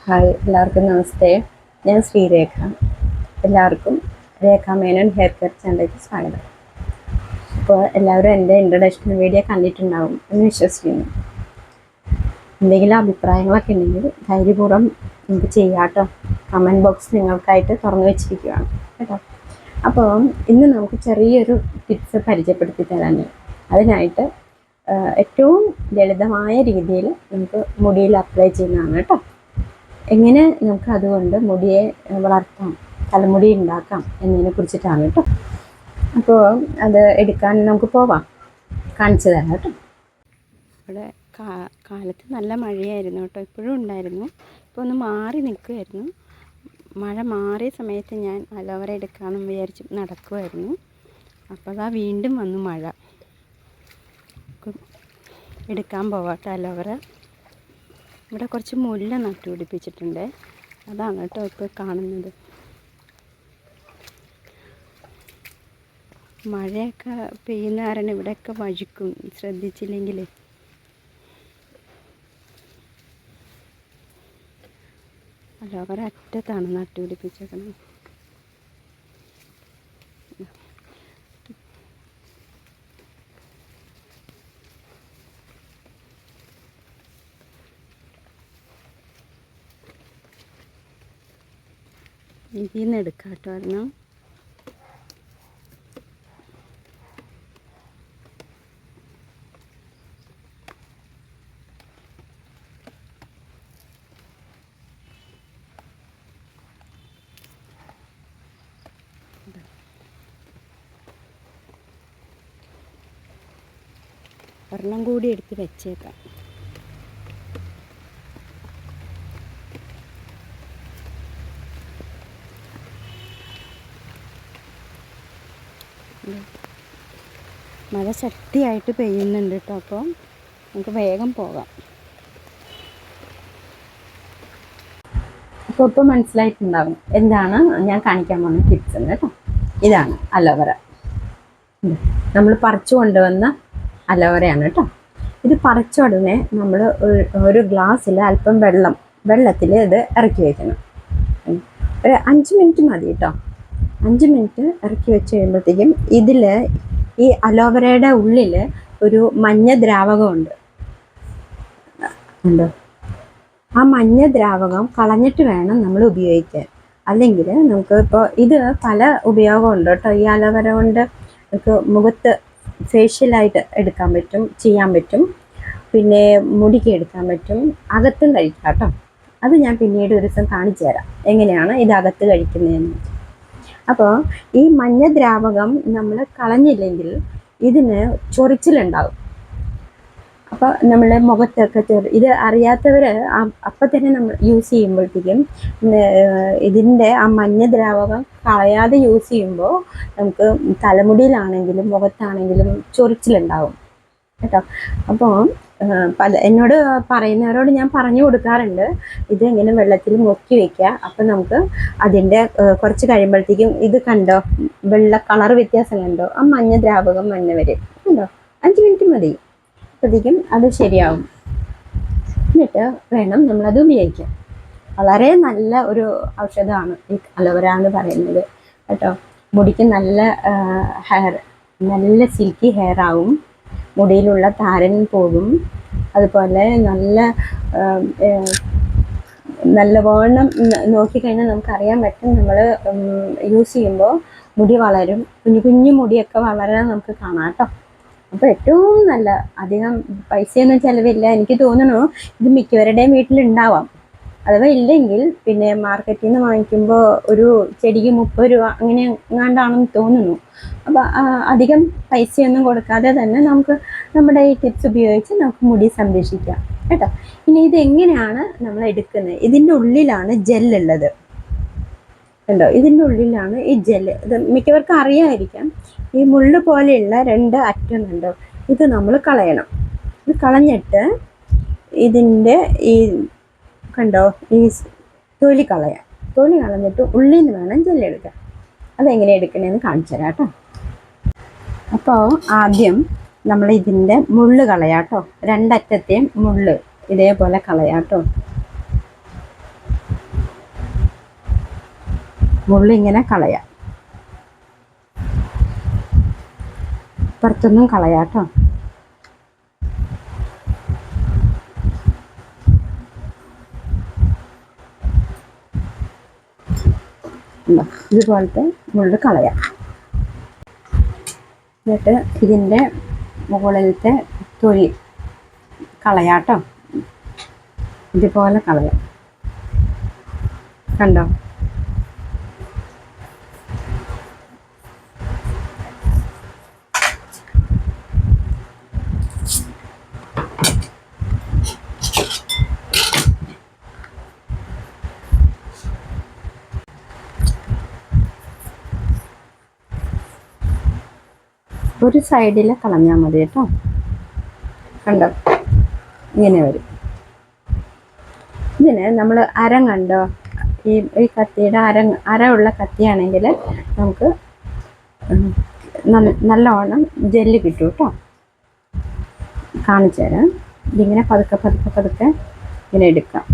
Hi, എല്ലാവർക്കും നമസ്തേ. ഞാൻ ശ്രീരേഖ. എല്ലാവർക്കും രേഖ മേനോൻ ഹെയർ കെയർ ചാനലിലേക്ക് സ്വാഗതം. അപ്പോൾ എല്ലാവരും എൻ്റെ ഇൻട്രൊഡക്ഷൻ വീഡിയോ കണ്ടിട്ടുണ്ടാവും എന്ന് വിശ്വസിക്കുന്നു. എന്തെങ്കിലും അഭിപ്രായങ്ങളൊക്കെ ഉണ്ടെങ്കിൽ ധൈര്യപൂർവ്വം നമുക്ക് ചെയ്യാം കേട്ടോ. കമൻറ്റ് ബോക്സ് നിങ്ങൾക്കായിട്ട് തുറന്നു വെച്ചിരിക്കുകയാണ് കേട്ടോ. അപ്പോൾ ഇന്ന് നമുക്ക് ചെറിയൊരു ടിപ്സ് പരിചയപ്പെടുത്തി തരാൻ. അതിനായിട്ട് ഏറ്റവും ലളിതമായ രീതിയിൽ നമുക്ക് മുടിയിൽ അപ്ലൈ ചെയ്യുന്നതാണ് കേട്ടോ. എങ്ങനെ നമുക്ക് അതുകൊണ്ട് മുടിയെ വളർത്താം, തലമുടി ഉണ്ടാക്കാം എന്നതിനെ കുറിച്ചിട്ടാണ് കേട്ടോ. അപ്പോൾ അത് എടുക്കാൻ നമുക്ക് പോവാം, കാണിച്ചു തരാം കേട്ടോ. ഇവിടെ കാലത്ത് നല്ല മഴയായിരുന്നു കേട്ടോ, ഇപ്പോഴും ഉണ്ടായിരുന്നു. ഇപ്പോൾ ഒന്ന് മാറി നിൽക്കുമായിരുന്നു. മഴ മാറിയ സമയത്ത് ഞാൻ അലോവേര എടുക്കാമെന്ന് വിചാരിച്ച് നടക്കുമായിരുന്നു. അപ്പോൾ അതാ വീണ്ടും വന്നു മഴ. എടുക്കാൻ പോവാട്ടോ അലോവേര. ഇവിടെ കുറച്ച് മുല്ല നട്ടുപിടിപ്പിച്ചിട്ടുണ്ട്, അതാണ് കേട്ടോ ഇപ്പോൾ കാണുന്നത്. മഴയൊക്കെ പെയ്യുന്ന കാരണം ഇവിടെയൊക്കെ വഴുക്കും, ശ്രദ്ധിച്ചില്ലെങ്കിൽ. അലോവേര അറ്റത്താണ് നട്ടുപിടിപ്പിച്ചേക്കുന്നത്. ഇതിൽ നിന്ന് എടുക്കാം കേട്ടോ ഒരെണ്ണം. ഒരെണ്ണം കൂടി എടുത്ത് വെച്ചേക്കാം. മഴ ശക്തിയായിട്ട് പെയ്യുന്നുണ്ട് കേട്ടോ, അപ്പോൾ നമുക്ക് വേഗം പോകാം. അപ്പോൾ ഇപ്പോൾ മനസ്സിലായിട്ടുണ്ടാകും എന്താണ് ഞാൻ കാണിക്കാൻ പോകുന്ന ടിപ്സ് എന്ന് കേട്ടോ. ഇതാണ് അലോവേര, നമ്മൾ പറിച്ചു കൊണ്ടുവന്ന അലോവേരയാണ് കേട്ടോ. ഇത് പറിച്ച ഉടനെ നമ്മൾ ഒരു ഗ്ലാസ്സിൽ അല്പം വെള്ളത്തിൽ ഇത് ഇറക്കി വയ്ക്കണം. ഒരു 5 മിനിറ്റ് മതി കേട്ടോ. 5 മിനിറ്റ് ഇറക്കി വെച്ച് കഴിയുമ്പോഴത്തേക്കും ഇതിൽ ഈ അലോവേരയുടെ ഉള്ളിൽ ഒരു മഞ്ഞ ദ്രാവകമുണ്ട്. ഉണ്ടോ? ആ മഞ്ഞ ദ്രാവകം കളഞ്ഞിട്ട് വേണം നമ്മൾ ഉപയോഗിക്കാൻ. അല്ലെങ്കിൽ നമുക്ക് ഇപ്പോൾ ഇത് പല ഉപയോഗമുണ്ട് കേട്ടോ. ഈ അലോവേര കൊണ്ട് നമുക്ക് മുഖത്ത് ഫേഷ്യലായിട്ട് എടുക്കാൻ പറ്റും, ചെയ്യാൻ പറ്റും. പിന്നെ മുടിക്ക് എടുക്കാൻ പറ്റും, അകത്തും കഴിക്കാം കേട്ടോ. അത് ഞാൻ പിന്നീട് ഒരു ദിവസം കാണിച്ചു തരാം എങ്ങനെയാണ് ഇത് അകത്ത് കഴിക്കുന്നതെന്ന്. അപ്പോൾ ഈ മഞ്ഞ ദ്രാവകം നമ്മൾ കളഞ്ഞില്ലെങ്കിൽ ഇതിന് ചൊറിച്ചിലുണ്ടാകും. അപ്പോൾ നമ്മൾ മുഖത്തൊക്കെ ഇത് അറിയാത്തവർ അപ്പം തന്നെ നമ്മൾ യൂസ് ചെയ്യുമ്പോഴത്തേക്കും ഇതിൻ്റെ ആ മഞ്ഞ ദ്രാവകം കളയാതെ യൂസ് ചെയ്യുമ്പോൾ നമുക്ക് തലമുടിയിലാണെങ്കിലും മുഖത്താണെങ്കിലും ചൊറിച്ചിലുണ്ടാകും കേട്ടോ. അപ്പോൾ എന്നോട് പറയുന്നവരോട് ഞാൻ പറഞ്ഞു കൊടുക്കാറുണ്ട്, ഇത് ഇങ്ങനെ വെള്ളത്തിൽ മുക്കി വയ്ക്കുക. അപ്പം നമുക്ക് അതിൻ്റെ കുറച്ച് കഴിയുമ്പോഴത്തേക്കും ഇത് കണ്ടോ, വെള്ള കളർ വ്യത്യാസം കണ്ടോ, ആ മഞ്ഞ ദ്രാവകം മഞ്ഞ വരും കണ്ടോ. 5 മിനിറ്റ് മതി, അപ്പോഴത്തേക്കും അത് ശരിയാവും. എന്നിട്ട് വേണം നമ്മളത് ഉപയോഗിക്കാൻ. വളരെ നല്ല ഒരു ഔഷധമാണ് ഈ അലോവേര എന്ന് പറയുന്നത് കേട്ടോ. മുടിക്ക് നല്ല നല്ല സിൽക്കി ഹെയർ ആവും, മുടിയിലുള്ള താരൻ പോകും. അതുപോലെ നല്ലവണ്ണം നോക്കിക്കഴിഞ്ഞാൽ നമുക്കറിയാൻ പറ്റും, നമ്മൾ യൂസ് ചെയ്യുമ്പോൾ മുടി വളരും, കുഞ്ഞു കുഞ്ഞു മുടിയൊക്കെ വളരാൻ നമുക്ക് കാണാം കേട്ടോ. അപ്പോൾ ഏറ്റവും നല്ല, അധികം പൈസയൊന്നും ചിലവില്ല. എനിക്ക് തോന്നുന്നു ഇത് മിക്കവരുടെയും വീട്ടിലുണ്ടാവാം. അഥവാ ഇല്ലെങ്കിൽ പിന്നെ മാർക്കറ്റിൽ നിന്ന് വാങ്ങിക്കുമ്പോൾ ഒരു ചെടിക്ക് 30 രൂപ അങ്ങനെ എങ്ങാണ്ടാണെന്ന് തോന്നുന്നു. അപ്പോൾ അധികം പൈസയൊന്നും കൊടുക്കാതെ തന്നെ നമുക്ക് നമ്മുടെ ഈ ടിപ്സ് ഉപയോഗിച്ച് നമുക്ക് മുടി സംരക്ഷിക്കാം കേട്ടോ. ഇനി ഇതെങ്ങനെയാണ് നമ്മൾ എടുക്കുന്നത്? ഇതിൻ്റെ ഉള്ളിലാണ് ജെല്ലുള്ളത് കണ്ടോ. ഇതിൻ്റെ ഉള്ളിലാണ് ഈ ജെല്ല്. ഇത് മിക്കവർക്കും അറിയാമായിരിക്കാം. ഈ മുള്ളു പോലെയുള്ള 2 അറ്റം കണ്ടോ, ഇത് നമ്മൾ കളയണം. ഇത് കളഞ്ഞിട്ട് ഇതിൻ്റെ ഈ കണ്ടോ ഈ തൊലി കളയാം. തൊലി കളഞ്ഞിട്ട് ഉള്ളിൽ നിന്ന് വേണം ജെല്ലെടുക്കാൻ. അതെങ്ങനെ എടുക്കണമെന്ന് കാണിച്ചു തരാം കേട്ടോ. അപ്പോൾ ആദ്യം നമ്മൾ ഇതിൻ്റെ മുള്ള് കളയാം കേട്ടോ. 2 അറ്റത്തെയും മുള്ള് ഇതേപോലെ കളയാം കേട്ടോ. മുള്ളിങ്ങനെ കളയാം, പുറത്തൊന്നും കളയാട്ടോ. ഇതുപോലത്തെ മുള്ള് കളയാം. എന്നിട്ട് ഇതിൻ്റെ മുകളിലത്തെ തൊലി കളയാട്ടോ, ഇതുപോലെ കളയാം. കണ്ടോ? ഒരു സൈഡിൽ കളഞ്ഞാൽ മതി കേട്ടോ. കണ്ടോ? ഇങ്ങനെ വരും. ഇതിന് നമ്മൾ അരം കണ്ടോ? ഈ കത്തിയുടെ അര ഉള്ള കത്തിയാണെങ്കിൽ നമുക്ക് നല്ലോണം ജെല്ല് കിട്ടും കേട്ടോ. കാണിച്ചു തരാം. ഇതിങ്ങനെ പതുക്കെ പതുക്കെ പതുക്കെ ഇങ്ങനെ എടുക്കാം.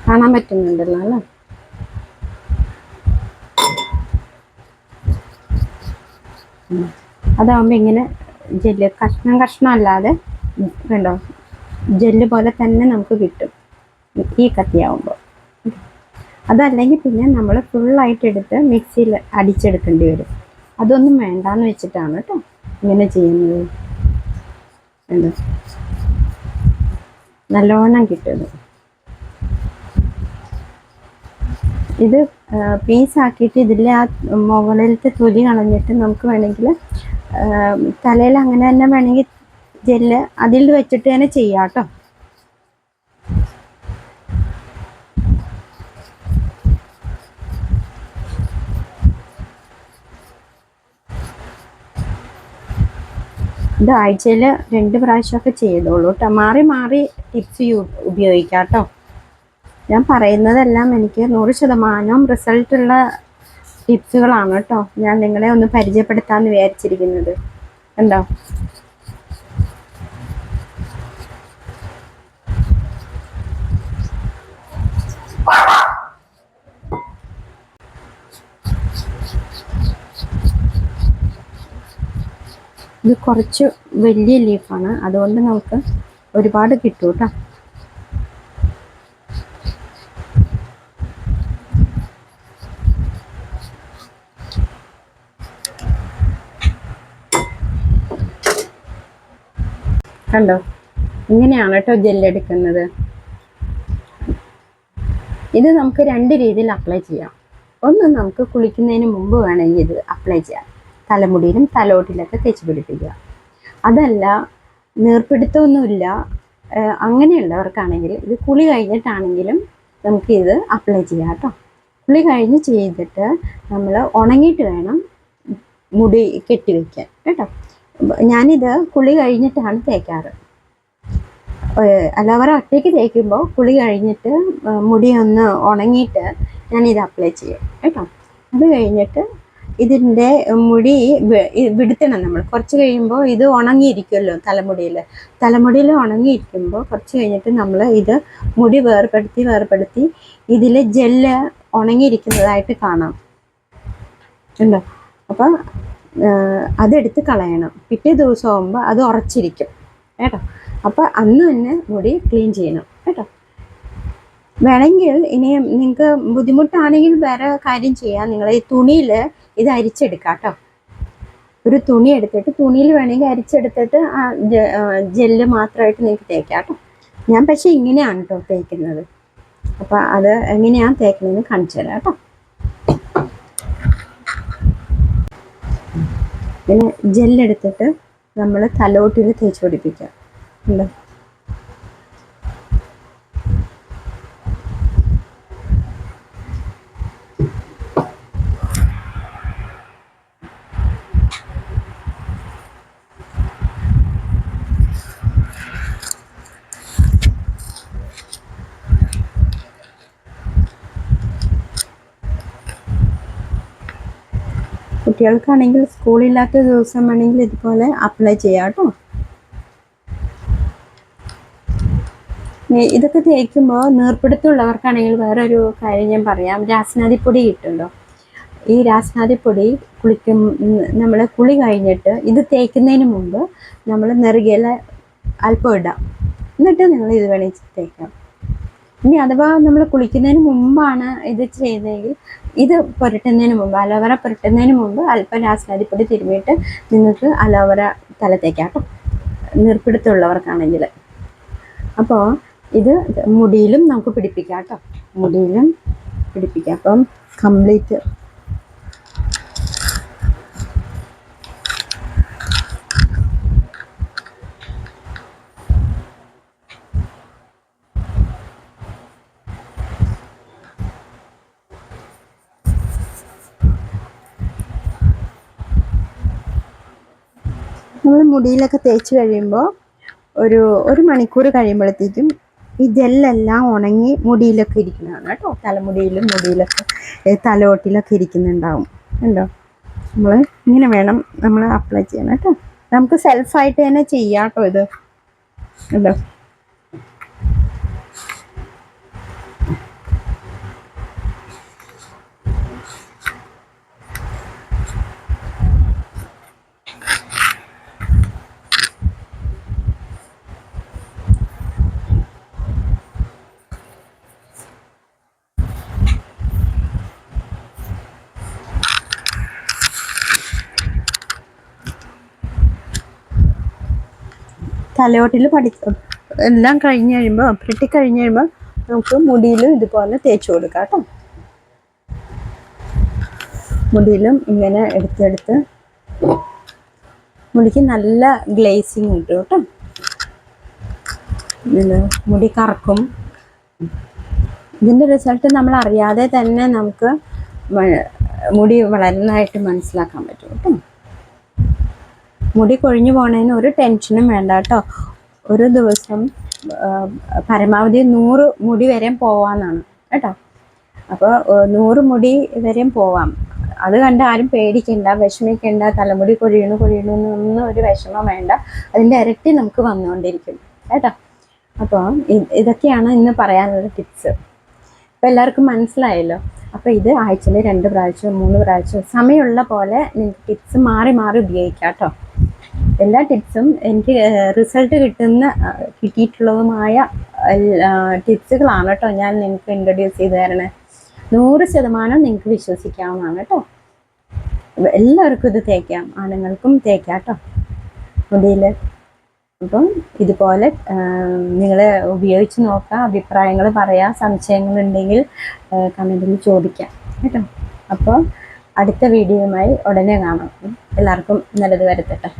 കാണാൻ പറ്റുന്നുണ്ടല്ലോ അല്ലേ? അതാവുമ്പോൾ ഇങ്ങനെ ജെല്ല് കഷ്ണം കഷ്ണം അല്ലാതെ കണ്ടോ, ജെല്ല് പോലെ തന്നെ നമുക്ക് കിട്ടും ഈ കത്തിയാവുമ്പോൾ. അതല്ലെങ്കിൽ പിന്നെ നമ്മൾ ഫുള്ളായിട്ട് എടുത്ത് മിക്സിയിൽ അടിച്ചെടുക്കേണ്ടി വരും. അതൊന്നും വേണ്ടാന്ന് വെച്ചിട്ടാണ് കേട്ടോ ഇങ്ങനെ ചെയ്യുന്നത്. കണ്ടോ, നല്ലോണം കിട്ടും. ഇത് പീസാക്കിയിട്ട് ഇതിലെ ആ മുകളിലത്തെ തൊലി കളഞ്ഞിട്ട് നമുക്ക് വേണമെങ്കിൽ തലയിൽ അങ്ങനെ തന്നെ വേണമെങ്കിൽ ജെല്ല് അതിൽ വെച്ചിട്ട് തന്നെ ചെയ്യാം കേട്ടോ. ഇത് ആഴ്ചയിൽ 2 പ്രാവശ്യമൊക്കെ ചെയ്തോളൂ കേട്ടോ. മാറി മാറി ടിപ്സ് ഉപയോഗിക്കാം കേട്ടോ. ഞാൻ പറയുന്നതെല്ലാം എനിക്ക് 100% റിസൾട്ടുള്ള ടിപ്സുകളാണ് കേട്ടോ. ഞാൻ നിങ്ങളെ ഒന്ന് പരിചയപ്പെടുത്താമെന്ന് വിചാരിച്ചിരിക്കുന്നത്. കണ്ടോ? ഇത് കുറച്ച് വലിയ ലീഫാണ്, അതുകൊണ്ട് നമുക്ക് ഒരുപാട് കിട്ടും കേട്ടോ. കണ്ടോ? ഇങ്ങനെയാണ് കേട്ടോ ജെല്ലെടുക്കുന്നത്. ഇത് നമുക്ക് 2 രീതിയിൽ അപ്ലൈ ചെയ്യാം. ഒന്ന്, നമുക്ക് കുളിക്കുന്നതിന് മുമ്പ് വേണമെങ്കിൽ ഇത് അപ്ലൈ ചെയ്യാം. തലമുടിയിലും തലോട്ടിലൊക്കെ തേച്ച് പിടിപ്പിക്കുക. അതല്ല, നീർപ്പിടുത്തമൊന്നുമില്ല അങ്ങനെയുള്ളവർക്കാണെങ്കിൽ ഇത് കുളി കഴിഞ്ഞിട്ടാണെങ്കിലും നമുക്ക് ഇത് അപ്ലൈ ചെയ്യാം കേട്ടോ. കുളി കഴിഞ്ഞ് ചെയ്തിട്ട് നമ്മൾ ഉണങ്ങിയിട്ട് വേണം മുടി കെട്ടിവെക്കാൻ കേട്ടോ. ഞാനിത് കുളി കഴിഞ്ഞിട്ടാണ് തേക്കാറ്. അലോവേറ ഒറ്റയ്ക്ക് തേക്കുമ്പോൾ കുളി കഴിഞ്ഞിട്ട് മുടി ഒന്ന് ഉണങ്ങിയിട്ട് ഞാനിത് അപ്ലൈ ചെയ്യും കേട്ടോ. അത് കഴിഞ്ഞിട്ട് ഇതിൻ്റെ മുടി വിടുത്തണം. നമ്മൾ കുറച്ച് കഴിയുമ്പോൾ ഇത് ഉണങ്ങിയിരിക്കുമല്ലോ തലമുടിയിൽ ഉണങ്ങിയിരിക്കുമ്പോൾ കുറച്ച് കഴിഞ്ഞിട്ട് നമ്മൾ ഇത് മുടി വേർപെടുത്തി ഇതിൽ ജെല്ല് ഉണങ്ങിയിരിക്കുന്നതായിട്ട് കാണാം. ഉണ്ടോ? അപ്പോൾ അതെടുത്ത് കളയണം. പിറ്റേ ദിവസം ആകുമ്പോൾ അത് ഉറച്ചിരിക്കും കേട്ടോ. അപ്പോൾ അന്ന് തന്നെ മുടി ക്ലീൻ ചെയ്യണം കേട്ടോ. വേണമെങ്കിൽ ഇനി നിങ്ങൾക്ക് ബുദ്ധിമുട്ടാണെങ്കിൽ വേറെ കാര്യം ചെയ്യാം. നിങ്ങൾ ഈ തുണിയിൽ ഇത് അരിച്ചെടുക്കാം കേട്ടോ. ഒരു തുണി എടുത്തിട്ട് തുണിയിൽ വേണമെങ്കിൽ അരിച്ചെടുത്തിട്ട് ആ ജെല്ല് മാത്രമായിട്ട് നിങ്ങൾക്ക് തേക്കാം കേട്ടോ. ഞാൻ പക്ഷേ ഇങ്ങനെയാണ് കേട്ടോ തേക്കുന്നത്. അപ്പോൾ അത് എങ്ങനെയാണ് തേക്കുന്നതെന്ന് കാണിച്ചു തരാം കേട്ടോ. പിന്നെ ജെല്ലെടുത്തിട്ട് നമ്മൾ തലോട്ടിൽ തേച്ച് പിടിപ്പിക്കാം. ഉണ്ടോ? കുട്ടികൾക്കാണെങ്കിൽ സ്കൂളില്ലാത്ത ദിവസം വേണമെങ്കിൽ ഇതുപോലെ അപ്ലൈ ചെയ്യാം കേട്ടോ. ഇതൊക്കെ തേക്കുമ്പോൾ നീർപ്പിടുത്തമുള്ളവർക്കാണെങ്കിൽ വേറൊരു കാര്യം ഞാൻ പറയാം. രാസ്നാദിപ്പൊടി കിട്ടുമല്ലോ. ഈ രാസ്നാദിപ്പൊടി നമ്മൾ കുളി കഴിഞ്ഞിട്ട് ഇത് തേക്കുന്നതിന് മുമ്പ് നമ്മൾ നെറുകയിൽ അല്പം ഇടാം. എന്നിട്ട് നിങ്ങൾ ഇത് വേണമെങ്കിൽ തേക്കാം. ഇനി അഥവാ നമ്മൾ കുളിക്കുന്നതിന് മുമ്പാണ് ഇത് ചെയ്യുന്നതെങ്കിൽ ഇത് പുരട്ടുന്നതിന് മുമ്പ്, അലോവേറ പുരട്ടുന്നതിന് മുമ്പ് അല്പം രാസ്നാദിപ്പൊടി തിരുമിയിട്ട് നിങ്ങൾക്ക് അലോവേറ തല തേക്കാം കേട്ടോ, നീർപ്പിടുത്തമുള്ളവർക്കാണെങ്കിൽ. അപ്പോൾ ഇത് മുടിയിലും നമുക്ക് പിടിപ്പിക്കാം കേട്ടോ, മുടിയിലും പിടിപ്പിക്കാം. അപ്പം കംപ്ലീറ്റ് നമ്മൾ മുടിയിലൊക്കെ തേച്ച് കഴിയുമ്പോൾ ഒരു മണിക്കൂർ കഴിയുമ്പോഴത്തേക്കും ഈ ജെല്ലെല്ലാം ഉണങ്ങി മുടിയിലൊക്കെ ഇരിക്കുന്നതാണ് കേട്ടോ. തലമുടിയിലും മുടിയിലൊക്കെ തലയോട്ടിലൊക്കെ ഇരിക്കുന്നുണ്ടാവും. കണ്ടോ? നമ്മൾ ഇങ്ങനെ വേണം നമ്മൾ അപ്ലൈ ചെയ്യാൻ കേട്ടോ. നമുക്ക് സെൽഫായിട്ട് തന്നെ ചെയ്യാം കേട്ടോ ഇത്. കണ്ടോ? തലയോട്ടിൽ എല്ലാം കഴിഞ്ഞ് കഴിയുമ്പോൾ, പുരട്ടിക്കഴിഞ്ഞ് കഴിയുമ്പോൾ നമുക്ക് മുടിയിലും ഇതുപോലെ തേച്ച് കൊടുക്കാം കേട്ടോ. മുടിയിലും ഇങ്ങനെ എടുത്തെടുത്ത് മുടിക്ക് നല്ല ഗ്ലേസിങ് കിട്ടും കേട്ടോ. മുടി കറക്കും. ഇതിൻ്റെ റിസൾട്ട് നമ്മൾ അറിയാതെ തന്നെ നമുക്ക് മുടി വളരുന്നതായിട്ട് മനസ്സിലാക്കാൻ പറ്റും കേട്ടോ. മുടി കൊഴിഞ്ഞു പോണതിന് ഒരു ടെൻഷനും വേണ്ട കേട്ടോ. ഒരു ദിവസം പരമാവധി 100 മുടി വരെ പോവാന്നാണ് കേട്ടോ. അപ്പോൾ 100 മുടി വരെയും പോവാം. അത് കണ്ട് ആരും പേടിക്കണ്ട, വിഷമിക്കണ്ട. തലമുടി കൊഴിയണു എന്നൊന്നും ഒരു വിഷമം വേണ്ട. അതിൻ്റെ ഇരട്ടി നമുക്ക് വന്നുകൊണ്ടിരിക്കും കേട്ടോ. അപ്പോൾ ഇതൊക്കെയാണ് ഇന്ന് പറയാനുള്ള ടിപ്സ്. അപ്പോൾ എല്ലാവർക്കും മനസ്സിലായല്ലോ. അപ്പോൾ ഇത് ആഴ്ചയിൽ 2 പ്രാവശ്യം 3 പ്രാവശ്യം സമയമുള്ള പോലെ നിങ്ങൾക്ക് ടിപ്സ് മാറി ഉപയോഗിക്കാം കേട്ടോ. എല്ലാ ടിപ്സും എനിക്ക് റിസൾട്ട് കിട്ടിയിട്ടുള്ളതുമായ ടിപ്സുകളാണ് കേട്ടോ ഞാൻ നിങ്ങൾക്ക് ഇൻട്രൊഡ്യൂസ് ചെയ്ത് തരണേ. 100% നിങ്ങൾക്ക് വിശ്വസിക്കാവുന്നതാണ് കേട്ടോ. എല്ലാവർക്കും ഇത് തേക്കാം, ആണുങ്ങൾക്കും തേക്കാം കേട്ടോ മുടിയിൽ. അപ്പം ഇതുപോലെ നിങ്ങൾ ഉപയോഗിച്ച് നോക്കുക, അഭിപ്രായങ്ങൾ പറയാം, സംശയങ്ങളുണ്ടെങ്കിൽ കമൻറ്റിൽ ചോദിക്കാം കേട്ടോ. അപ്പോൾ അടുത്ത വീഡിയോയുമായി ഉടനെ കാണാം. എല്ലാവർക്കും നല്ലത് വരുത്തട്ടെ.